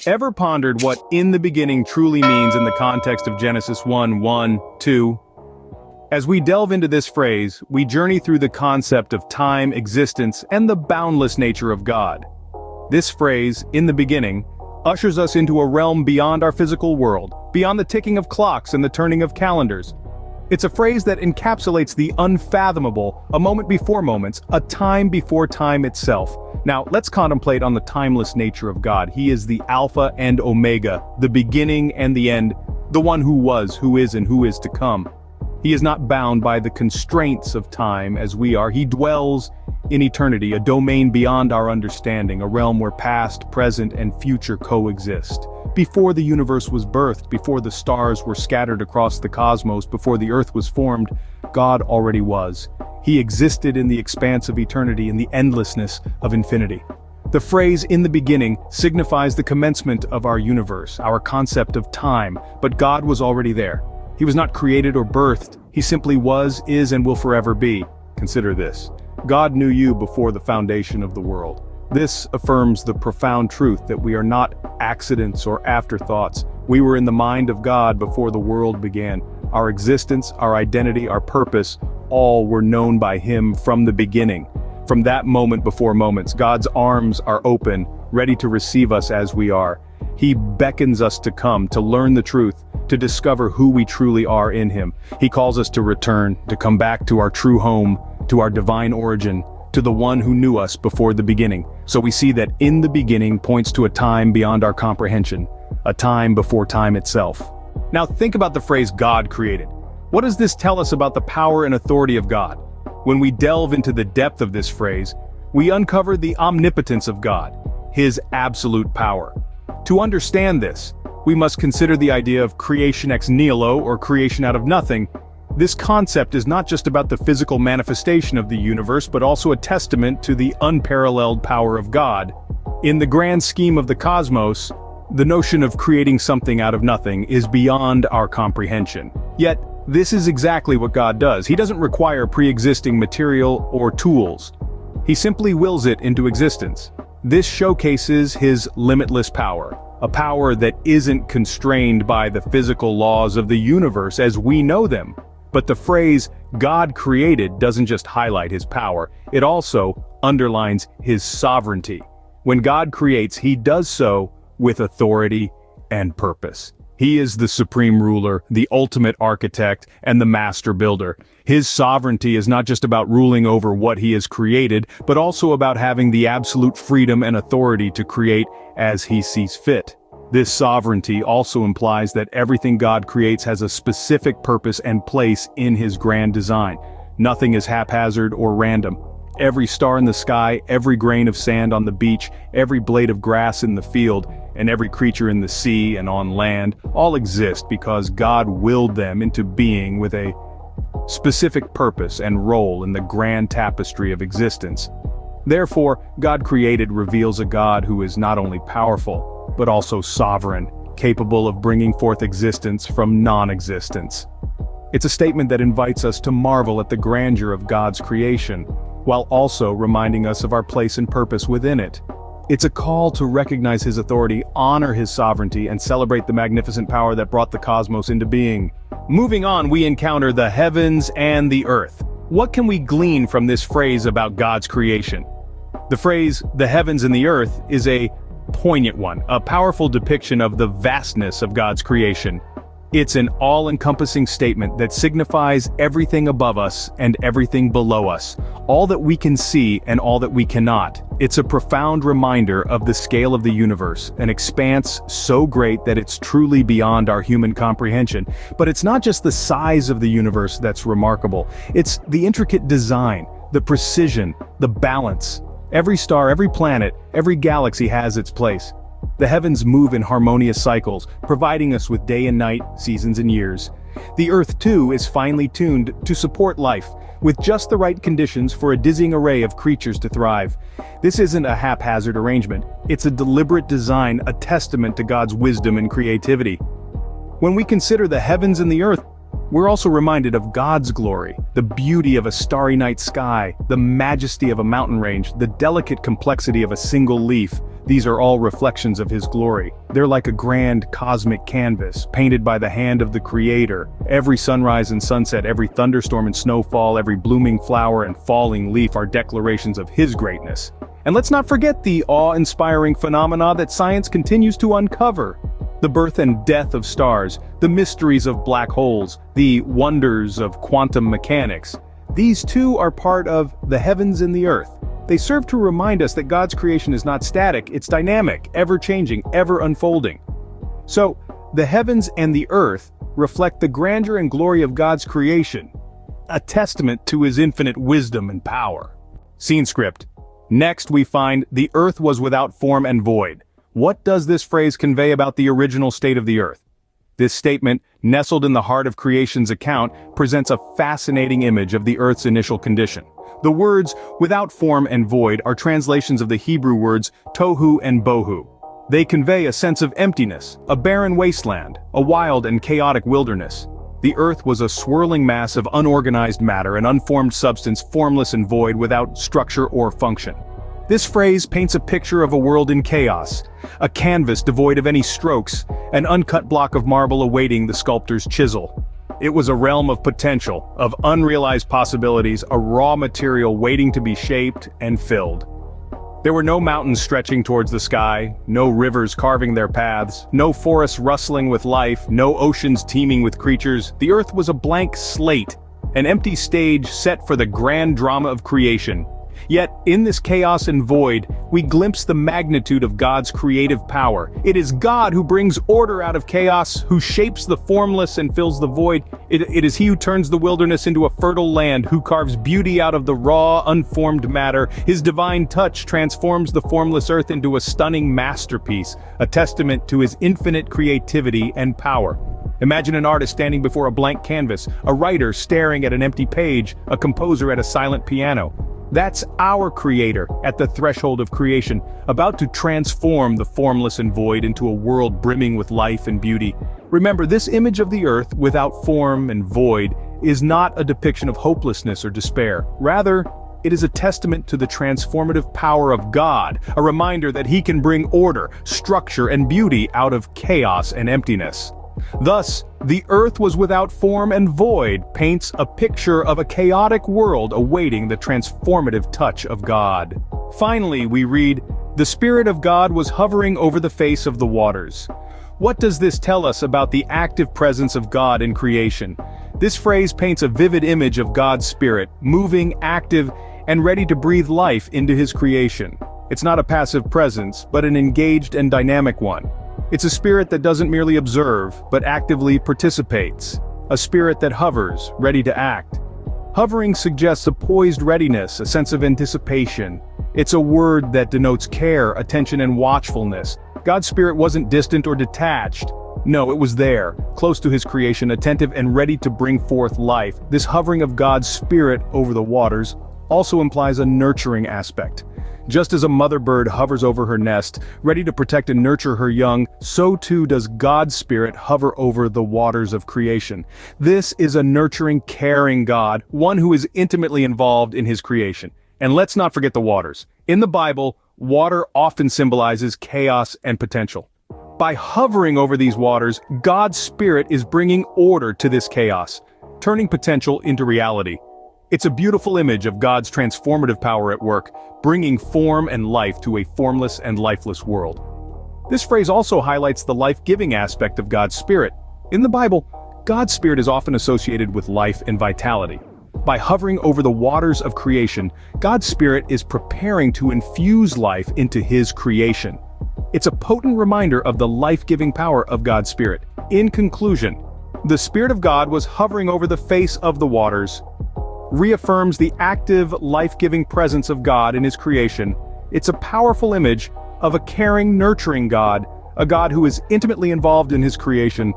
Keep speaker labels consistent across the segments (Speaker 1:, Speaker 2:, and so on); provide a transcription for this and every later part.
Speaker 1: Ever pondered what "in the beginning" truly means in the context of Genesis 1:1, 2? As we delve into this phrase, we journey through the concept of time, existence, and the boundless nature of God. This phrase, "in the beginning," ushers us into a realm beyond our physical world, beyond the ticking of clocks and the turning of calendars. It's a phrase that encapsulates the unfathomable, a moment before moments, a time before time itself. Now, let's contemplate on the timeless nature of God. He is the Alpha and Omega, the beginning and the end, the one who was, who is, and who is to come. He is not bound by the constraints of time as we are. He dwells in eternity, a domain beyond our understanding, a realm where past, present, and future coexist. Before the universe was birthed, before the stars were scattered across the cosmos, before the earth was formed, God already was. He existed in the expanse of eternity, in the endlessness of infinity. The phrase "in the beginning" signifies the commencement of our universe, our concept of time, but God was already there. He was not created or birthed, he simply was, is, and will forever be. Consider this. God knew you before the foundation of the world. This affirms the profound truth that we are not accidents or afterthoughts. We were in the mind of God before the world began. Our existence, our identity, our purpose, all were known by Him from the beginning. From that moment before moments, God's arms are open, ready to receive us as we are. He beckons us to come, to learn the truth, to discover who we truly are in Him. He calls us to return, to come back to our true home, to our divine origin, to the one who knew us before the beginning. So we see that "in the beginning" points to a time beyond our comprehension, a time before time itself. Now think about the phrase "God created." What does this tell us about the power and authority of God? When we delve into the depth of this phrase, we uncover the omnipotence of God, His absolute power. To understand this, we must consider the idea of creation ex nihilo, or creation out of nothing. This concept is not just about the physical manifestation of the universe, but also a testament to the unparalleled power of God. In the grand scheme of the cosmos, the notion of creating something out of nothing is beyond our comprehension. Yet, this is exactly what God does. He doesn't require pre-existing material or tools. He simply wills it into existence. This showcases His limitless power, a power that isn't constrained by the physical laws of the universe as we know them. But the phrase "God created" doesn't just highlight His power, it also underlines His sovereignty. When God creates, He does so with authority and purpose. He is the supreme ruler, the ultimate architect, and the master builder. His sovereignty is not just about ruling over what He has created, but also about having the absolute freedom and authority to create as He sees fit. This sovereignty also implies that everything God creates has a specific purpose and place in His grand design. Nothing is haphazard or random. Every star in the sky, every grain of sand on the beach, every blade of grass in the field, and every creature in the sea and on land, all exist because God willed them into being with a specific purpose and role in the grand tapestry of existence. Therefore, God created reveals a God who is not only powerful, but also sovereign, capable of bringing forth existence from non-existence. It's a statement that invites us to marvel at the grandeur of God's creation, while also reminding us of our place and purpose within it. It's a call to recognize His authority, honor His sovereignty, and celebrate the magnificent power that brought the cosmos into being. Moving on, we encounter the heavens and the earth. What can we glean from this phrase about God's creation? The phrase, "the heavens and the earth," is a poignant one, a powerful depiction of the vastness of God's creation. It's an all-encompassing statement that signifies everything above us and everything below us, all that we can see and all that we cannot. It's a profound reminder of the scale of the universe, an expanse so great that it's truly beyond our human comprehension. But it's not just the size of the universe that's remarkable, it's the intricate design, the precision, the balance. Every star, every planet, every galaxy has its place. The heavens move in harmonious cycles, providing us with day and night, seasons and years. The earth, too, is finely tuned to support life, with just the right conditions for a dizzying array of creatures to thrive. This isn't a haphazard arrangement. It's a deliberate design, a testament to God's wisdom and creativity. When we consider the heavens and the earth, we're also reminded of God's glory, the beauty of a starry night sky, the majesty of a mountain range, the delicate complexity of a single leaf, These are all reflections of his glory. They're like a grand cosmic canvas, painted by the hand of the Creator. Every sunrise and sunset, every thunderstorm and snowfall, every blooming flower and falling leaf are declarations of his greatness. And let's not forget the awe-inspiring phenomena that science continues to uncover. The birth and death of stars, the mysteries of black holes, the wonders of quantum mechanics. These too are part of the heavens and the earth. They serve to remind us that God's creation is not static, it's dynamic, ever-changing, ever-unfolding. So, the heavens and the earth reflect the grandeur and glory of God's creation, a testament to his infinite wisdom and power. Scene script. Next we find the earth was without form and void. What does this phrase convey about the original state of the earth? This statement, nestled in the heart of creation's account, presents a fascinating image of the earth's initial condition. The words, without form and void, are translations of the Hebrew words, tohu and bohu. They convey a sense of emptiness, a barren wasteland, a wild and chaotic wilderness. The earth was a swirling mass of unorganized matter, an unformed substance, formless and void, without structure or function. This phrase paints a picture of a world in chaos, a canvas devoid of any strokes, an uncut block of marble awaiting the sculptor's chisel. It was a realm of potential, of unrealized possibilities, a raw material waiting to be shaped and filled. There were no mountains stretching towards the sky, no rivers carving their paths, no forests rustling with life, no oceans teeming with creatures. The earth was a blank slate, an empty stage set for the grand drama of creation. Yet, in this chaos and void, we glimpse the magnitude of God's creative power. It is God who brings order out of chaos, who shapes the formless and fills the void. It is he who turns the wilderness into a fertile land, who carves beauty out of the raw, unformed matter. His divine touch transforms the formless earth into a stunning masterpiece, a testament to his infinite creativity and power. Imagine an artist standing before a blank canvas, a writer staring at an empty page, a composer at a silent piano. That's our Creator at the threshold of creation, about to transform the formless and void into a world brimming with life and beauty. Remember, this image of the earth without form and void is not a depiction of hopelessness or despair. Rather, it is a testament to the transformative power of God, a reminder that he can bring order, structure, and beauty out of chaos and emptiness. Thus, the earth was without form and void paints a picture of a chaotic world awaiting the transformative touch of God. Finally, we read, "The Spirit of God was hovering over the face of the waters." What does this tell us about the active presence of God in creation? This phrase paints a vivid image of God's Spirit, moving, active, and ready to breathe life into his creation. It's not a passive presence, but an engaged and dynamic one. It's a spirit that doesn't merely observe, but actively participates. A spirit that hovers, ready to act. Hovering suggests a poised readiness, a sense of anticipation. It's a word that denotes care, attention, and watchfulness. God's Spirit wasn't distant or detached. No, it was there, close to his creation, attentive and ready to bring forth life. This hovering of God's Spirit over the waters also implies a nurturing aspect. Just as a mother bird hovers over her nest, ready to protect and nurture her young, so too does God's Spirit hover over the waters of creation. This is a nurturing, caring God, one who is intimately involved in his creation. And let's not forget the waters. In the Bible, water often symbolizes chaos and potential. By hovering over these waters, God's Spirit is bringing order to this chaos, turning potential into reality. It's a beautiful image of God's transformative power at work, bringing form and life to a formless and lifeless world. This phrase also highlights the life-giving aspect of God's Spirit. In the Bible, God's Spirit is often associated with life and vitality. By hovering over the waters of creation, God's Spirit is preparing to infuse life into his creation. It's a potent reminder of the life-giving power of God's Spirit. In conclusion, the Spirit of God was hovering over the face of the waters, reaffirms the active, life-giving presence of God in his creation. It's a powerful image of a caring, nurturing God, a God who is intimately involved in his creation,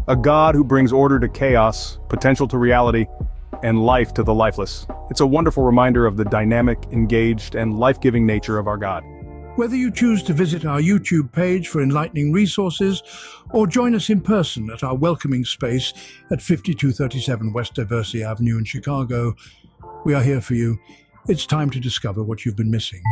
Speaker 1: a God who brings order to chaos, potential to reality, and life to the lifeless. It's a wonderful reminder of the dynamic, engaged, and life-giving nature of our God.
Speaker 2: Whether you choose to visit our YouTube page for enlightening resources or join us in person at our welcoming space at 5237 West Diversey Avenue in Chicago, we are here for you. It's time to discover what you've been missing.